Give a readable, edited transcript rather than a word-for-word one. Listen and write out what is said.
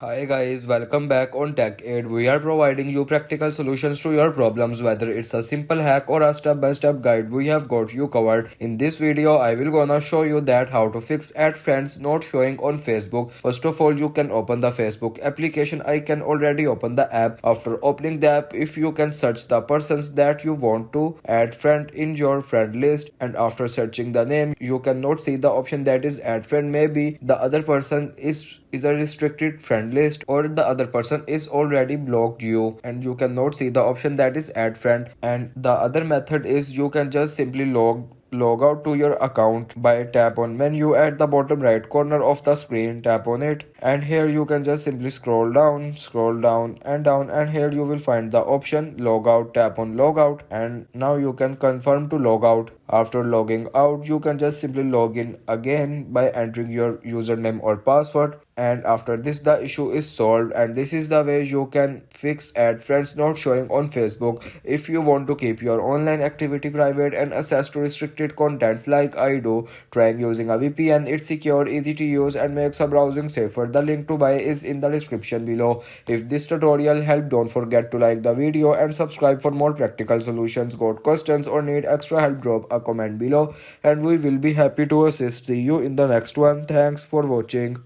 Hi guys, welcome back on Tech Aid. We are providing you practical solutions to your problems, whether it's a simple hack or a step-by-step guide. We have got you covered. In this video, I will gonna show you that how to fix add friends not showing on Facebook. First of all, you can open the Facebook application. I can already open the app. After opening the app, if you can search the persons that you want to add friend in your friend list, and after searching the name, you cannot see the option that is add friend. Maybe the other person is a restricted friend list, or the other person is already blocked you and you cannot see the option that is add friend. And the other method is you can just simply log out to your account by tap on menu at the bottom right corner of the screen. Tap on it, and here you can just simply scroll down and down, and here you will find the option logout. Tap on logout, and now you can confirm to log out. After logging out, you can just simply log in again by entering your username or password, and after this the issue is solved. And this is the way you can fix add friends not showing on Facebook. If you want to keep your online activity private and access to restricted contents like I do, trying using a VPN. It's secure, easy to use, and makes a browsing safer. The link to buy is in the description below. If this tutorial helped, don't forget to like the video and subscribe for more practical solutions. Got questions or need extra help, drop a comment below and we will be happy to assist. See you in the next one. Thanks for watching.